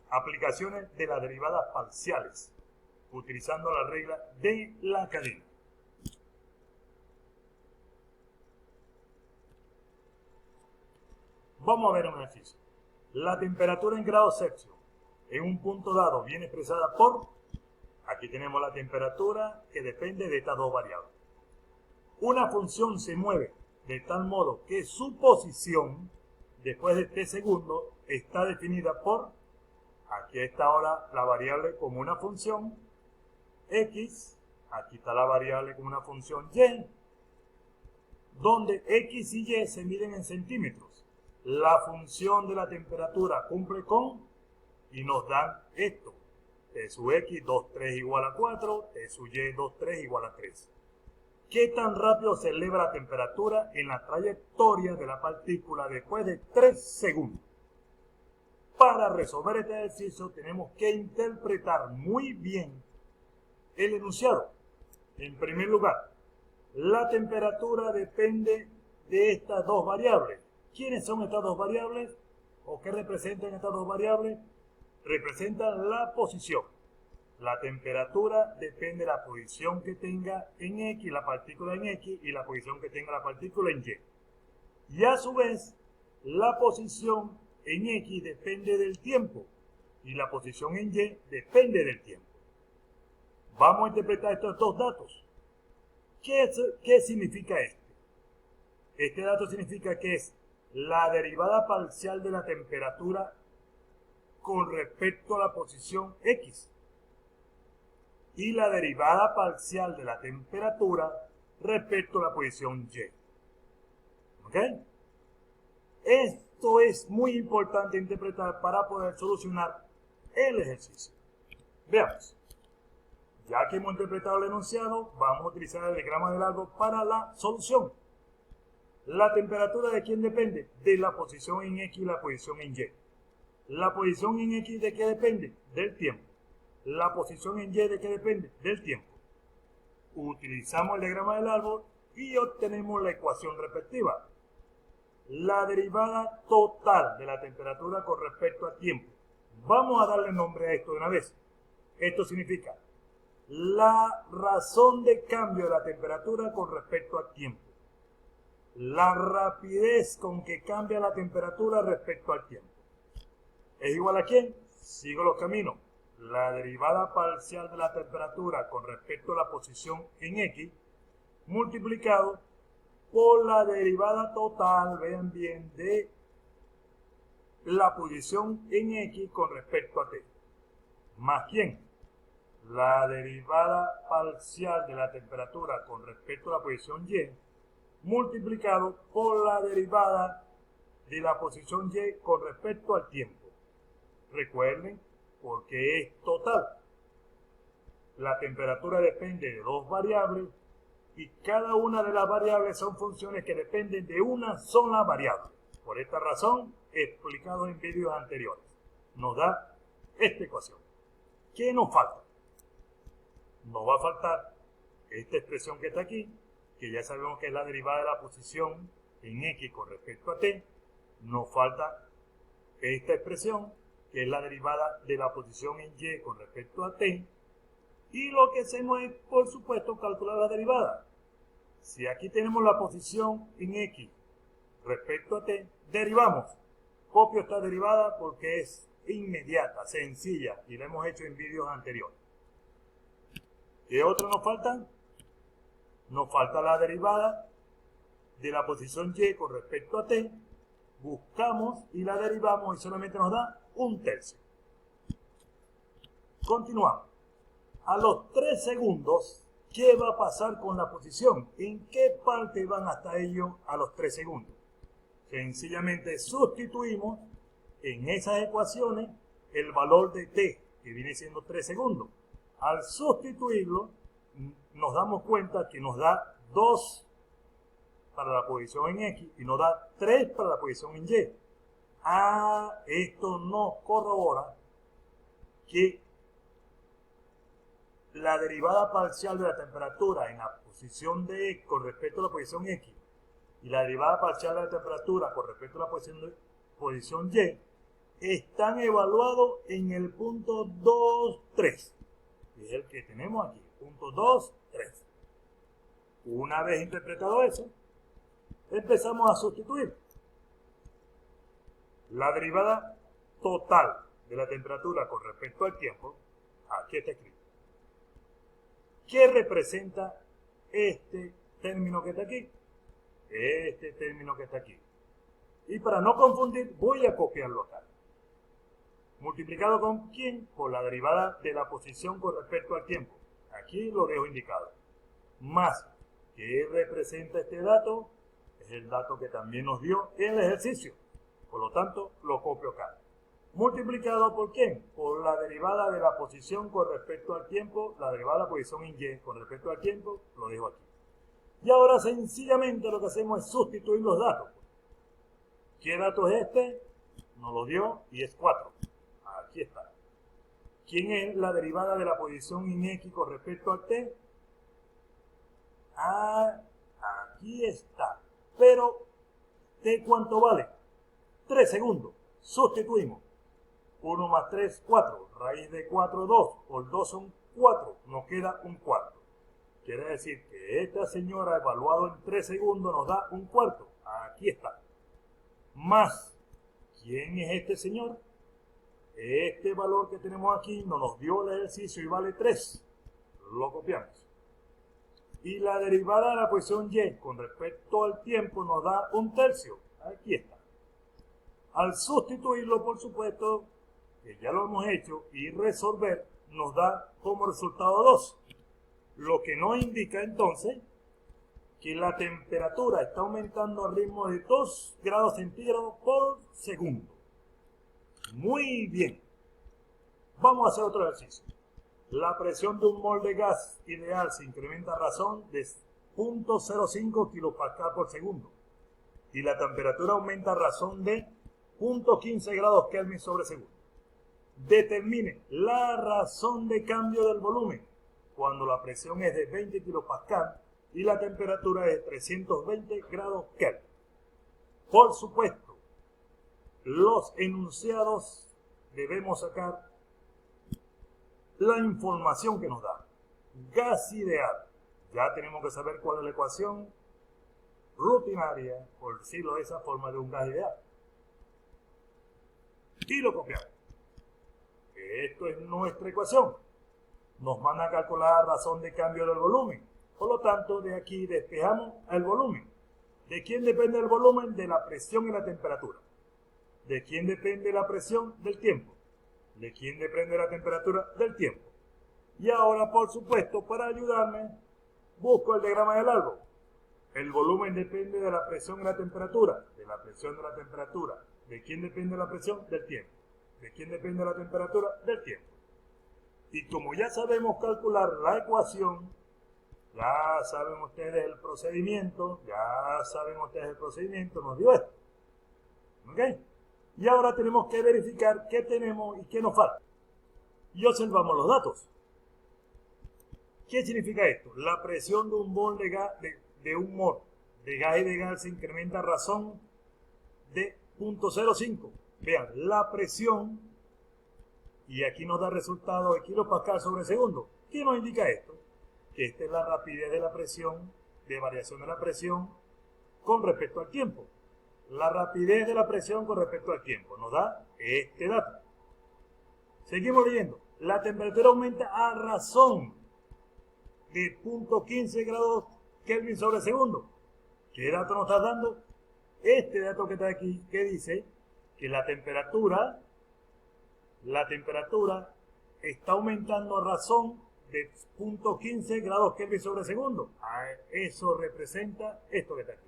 Aplicaciones de las derivadas parciales, utilizando la regla de la cadena. Vamos a ver un ejercicio. La temperatura en grados Celsius en un punto dado viene expresada por, aquí tenemos la temperatura que depende de estas dos variables. Una función se mueve de tal modo que su posición después de t segundos está definida por, aquí está ahora la variable como una función x, aquí está la variable como una función y, donde x y y se miden en centímetros. La función de la temperatura cumple con, y nos dan esto, t sub x 2, 3 igual a 4, t sub y 2, 3 igual a 3. ¿Qué tan rápido se eleva la temperatura en la trayectoria de la partícula después de 3 segundos? Para resolver este ejercicio tenemos que interpretar muy bien el enunciado. En primer lugar, la temperatura depende de estas dos variables. ¿Quiénes son estas dos variables? ¿O qué representan estas dos variables? Representan la posición. La temperatura depende de la posición que tenga en X la partícula en X y la posición que tenga la partícula en Y. Y a su vez, la posición en X depende del tiempo y la posición en Y depende del tiempo. Vamos a interpretar estos dos datos. ¿Qué significa este? Este dato significa que es la derivada parcial de la temperatura con respecto a la posición X y la derivada parcial de la temperatura respecto a la posición Y. ¿Ok? Esto es muy importante interpretar para poder solucionar el ejercicio. Veamos. Ya que hemos interpretado el enunciado, vamos a utilizar el diagrama de largo para la solución. ¿La temperatura de quién depende? De la posición en X y la posición en Y. ¿La posición en X de qué depende? Del tiempo. ¿La posición en Y de qué depende? Del tiempo. Utilizamos el diagrama del árbol y obtenemos la ecuación respectiva. La derivada total de la temperatura con respecto al tiempo. Vamos a darle nombre a esto de una vez. Esto significa la razón de cambio de la temperatura con respecto al tiempo. La rapidez con que cambia la temperatura respecto al tiempo. ¿Es igual a quién? Sigo los caminos. La derivada parcial de la temperatura con respecto a la posición en X multiplicado por la derivada total, vean bien, de la posición en X con respecto a T. ¿Más quién? La derivada parcial de la temperatura con respecto a la posición Y multiplicado por la derivada de la posición Y con respecto al tiempo. Recuerden, porque es total. La temperatura depende de dos variables y cada una de las variables son funciones que dependen de una sola variable. Por esta razón, explicado en vídeos anteriores, nos da esta ecuación. ¿Qué nos falta? Nos va a faltar esta expresión que está aquí, que ya sabemos que es la derivada de la posición en X con respecto a T. Nos falta esta expresión, que es la derivada de la posición en Y con respecto a T. Y lo que hacemos es, por supuesto, calcular la derivada. Si aquí tenemos la posición en X respecto a T, derivamos. Copio esta derivada porque es inmediata, sencilla, y la hemos hecho en vídeos anteriores. ¿Qué otro nos falta? Nos falta la derivada de la posición Y con respecto a T. Buscamos y la derivamos y solamente nos da 1/3. Continuamos. A los 3 segundos, ¿qué va a pasar con la posición? ¿En qué parte van hasta ellos a los 3 segundos? Sencillamente sustituimos en esas ecuaciones el valor de T, que viene siendo 3 segundos. Al sustituirlo, nos damos cuenta que nos da 2 para la posición en X y nos da 3 para la posición en Y. Esto nos corrobora que la derivada parcial de la temperatura en la posición de X con respecto a la posición X y la derivada parcial de la temperatura con respecto a la posición Y están evaluados en el punto 2.3, que es el que tenemos aquí, punto 2.3. Una vez interpretado eso, empezamos a sustituir la derivada total de la temperatura con respecto al tiempo. Aquí está escrito. ¿Qué representa este término que está aquí? Este término que está aquí. Y para no confundir, voy a copiarlo acá. ¿Multiplicado con quién? Por la derivada de la posición con respecto al tiempo. Aquí lo dejo indicado. Más, ¿qué representa este dato? Es el dato que también nos dio el ejercicio. Por lo tanto, lo copio acá. ¿Multiplicado por quién? Por la derivada de la posición con respecto al tiempo, la derivada de la posición en y con respecto al tiempo, lo dejo aquí. Y ahora sencillamente lo que hacemos es sustituir los datos. ¿Qué dato es este? Nos lo dio y es 4. Aquí está. ¿Quién es la derivada de la posición en x con respecto al t? Aquí está. Pero, ¿t cuánto vale? 3 segundos. Sustituimos. 1 más 3, 4. Raíz de 4, 2. Por 2 son 4. Nos queda un cuarto. Quiere decir que esta señora, evaluado en 3 segundos, nos da un cuarto. Aquí está. Más, ¿quién es este señor? Este valor que tenemos aquí nos dio el ejercicio y vale 3. Lo copiamos. Y la derivada de la posición y con respecto al tiempo nos da un tercio. Aquí está. Al sustituirlo, por supuesto, que ya lo hemos hecho, y resolver, nos da como resultado 2. Lo que nos indica entonces que la temperatura está aumentando al ritmo de 2 grados centígrados por segundo. Muy bien. Vamos a hacer otro ejercicio. La presión de un mol de gas ideal se incrementa a razón de 0.05 kPa por segundo. Y la temperatura aumenta a razón de 0.15 grados Kelvin sobre segundo. Determine la razón de cambio del volumen cuando la presión es de 20 kPa y la temperatura es de 320 grados Kelvin. Por supuesto, los enunciados debemos sacar la información que nos da. Gas ideal. Ya tenemos que saber cuál es la ecuación rutinaria, por decirlo de esa forma, de un gas ideal. Y lo copiamos. Esto es nuestra ecuación. Nos van a calcular la razón de cambio del volumen. Por lo tanto, de aquí despejamos el volumen. ¿De quién depende el volumen? De la presión y la temperatura. ¿De quién depende la presión? Del tiempo. ¿De quién depende la temperatura? Del tiempo. Y ahora, por supuesto, para ayudarme, busco el diagrama del largo. El volumen depende de la presión y la temperatura. De la presión y la temperatura. ¿De quién depende la presión? Del tiempo. ¿De quién depende la temperatura? Del tiempo. Y como ya sabemos calcular la ecuación, ya saben ustedes el procedimiento, nos dio esto. ¿Ok? Y ahora tenemos que verificar qué tenemos y qué nos falta. Y observamos los datos. ¿Qué significa esto? La presión de un mol de gas, de un mol de gas y de gas se incrementa a razón de 0.05. Vean, la presión, y aquí nos da resultado de kilopascal sobre segundo. ¿Qué nos indica esto? Que esta es la rapidez de la presión, de variación de la presión con respecto al tiempo. La rapidez de la presión con respecto al tiempo nos da este dato. Seguimos leyendo. La temperatura aumenta a razón de 0.15 grados Kelvin sobre segundo. ¿Qué dato nos está dando? Este dato que está aquí, que dice que la temperatura está aumentando a razón de 0.15 grados Kelvin sobre segundo. Eso representa esto que está aquí.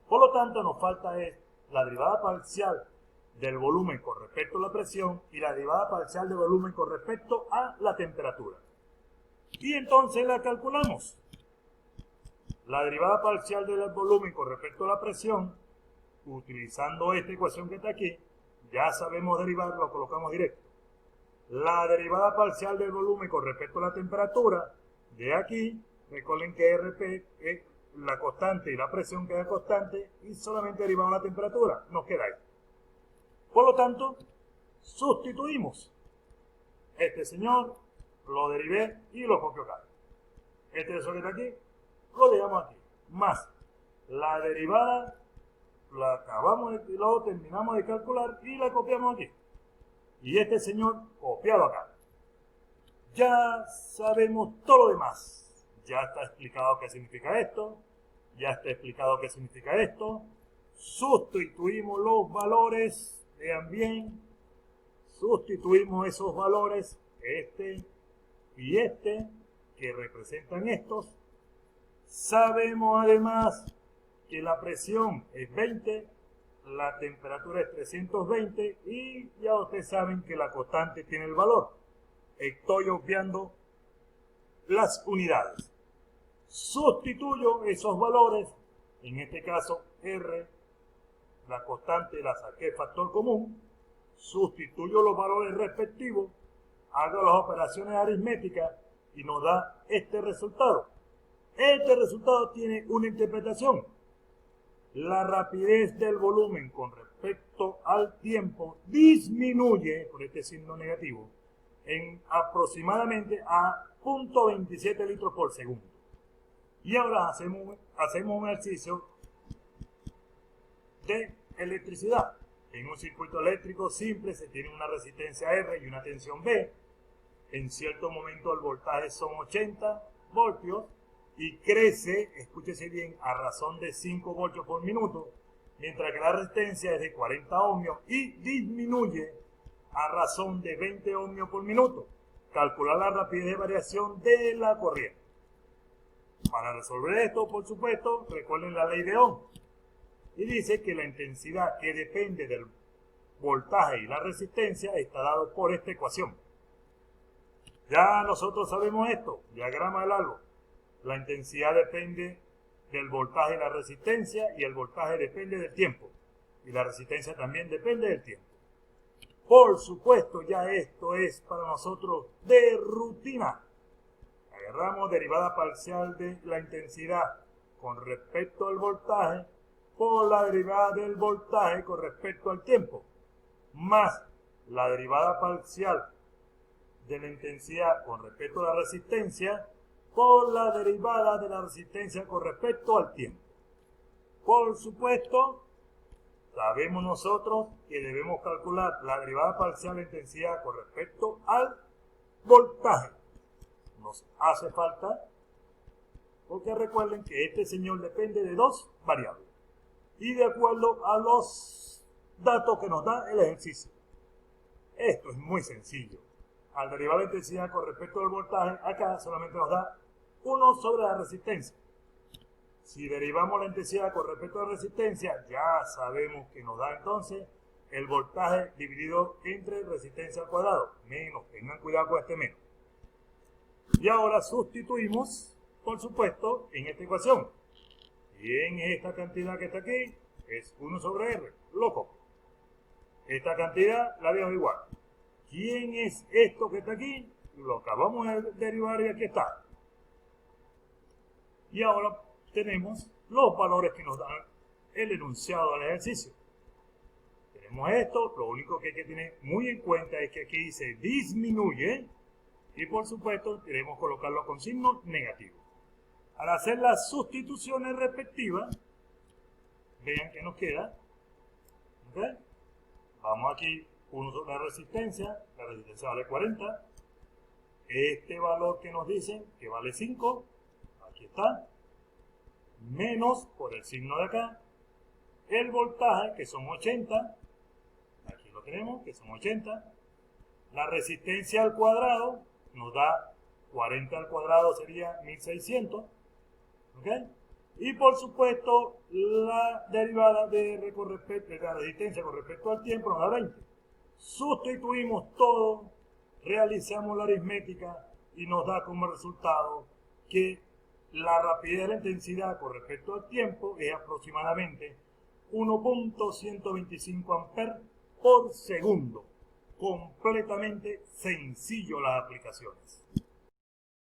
Por lo tanto, nos falta es la derivada parcial del volumen con respecto a la presión y la derivada parcial del volumen con respecto a la temperatura. Y entonces la calculamos. La derivada parcial del volumen con respecto a la presión, utilizando esta ecuación que está aquí, ya sabemos derivar, lo colocamos directo. La derivada parcial del volumen con respecto a la temperatura, de aquí, recuerden que RP es la constante y la presión queda constante y solamente derivamos la temperatura, nos queda ahí. Por lo tanto, Sustituimos. Este señor lo derivé y lo copio acá. Este que está aquí, lo dejamos aquí. Más la derivada, la acabamos y luego terminamos de calcular y la copiamos aquí. Y este señor copiado acá. Ya sabemos todo lo demás. Ya está explicado qué significa esto. Ya está explicado qué significa esto. Sustituimos los valores. Vean bien. Sustituimos esos valores. Este y este. Que representan estos. Sabemos además que la presión es 20. La temperatura es 320. Y ya ustedes saben que la constante tiene el valor. Estoy obviando las unidades. Sustituyo esos valores, en este caso R, la constante la saqué factor común, sustituyo los valores respectivos, hago las operaciones aritméticas y nos da este resultado. Este resultado tiene una interpretación. La rapidez del volumen con respecto al tiempo disminuye, por este signo negativo, en aproximadamente a 0.27 litros por segundo. Y ahora hacemos un ejercicio de electricidad. En un circuito eléctrico simple se tiene una resistencia R y una tensión B. En cierto momento el voltaje son 80 voltios y crece, escúchese bien, a razón de 5 voltios por minuto, mientras que la resistencia es de 40 ohmios y disminuye a razón de 20 ohmios por minuto. Calcular la rapidez de variación de la corriente. Para resolver esto, por supuesto, recuerden la ley de Ohm. Y dice que la intensidad que depende del voltaje y la resistencia está dado por esta ecuación. Ya nosotros sabemos esto, diagrama del árbol. La intensidad depende del voltaje y la resistencia, y el voltaje depende del tiempo. Y la resistencia también depende del tiempo. Por supuesto, ya esto es para nosotros de rutina. Agarramos derivada parcial de la intensidad con respecto al voltaje por la derivada del voltaje con respecto al tiempo, más la derivada parcial de la intensidad con respecto a la resistencia por la derivada de la resistencia con respecto al tiempo. Por supuesto, sabemos nosotros que debemos calcular la derivada parcial de intensidad con respecto al voltaje. Nos hace falta, porque recuerden que este señor depende de dos variables y de acuerdo a los datos que nos da el ejercicio. Esto es muy sencillo. Al derivar la intensidad con respecto al voltaje, acá solamente nos da 1 sobre la resistencia. Si derivamos la intensidad con respecto a la resistencia, ya sabemos que nos da entonces el voltaje dividido entre resistencia al cuadrado. Menos, tengan cuidado con este menos. Y ahora sustituimos, por supuesto, en esta ecuación. ¿Quién es esta cantidad que está aquí? Es 1 sobre R, lo copio. Esta cantidad la dejo igual. ¿Quién es esto que está aquí? Lo acabamos de derivar y aquí está. Y ahora tenemos los valores que nos dan el enunciado del ejercicio. Tenemos esto, lo único que hay que tener muy en cuenta es que aquí dice disminuye y por supuesto queremos colocarlo con signo negativo. Al hacer las sustituciones respectivas, vean que nos queda. ¿Okay? Vamos aquí, 1 sobre la resistencia vale 40. Este valor que nos dicen que vale 5, aquí está, menos por el signo de acá, el voltaje que son 80, aquí lo tenemos, que son 80, la resistencia al cuadrado nos da 40 al cuadrado sería 1600, ¿ok? Y por supuesto la derivada de la resistencia con respecto al tiempo nos da 20. Sustituimos todo, realizamos la aritmética y nos da como resultado que la rapidez de la intensidad con respecto al tiempo es aproximadamente 1.125 amperes por segundo. Completamente sencillo las aplicaciones.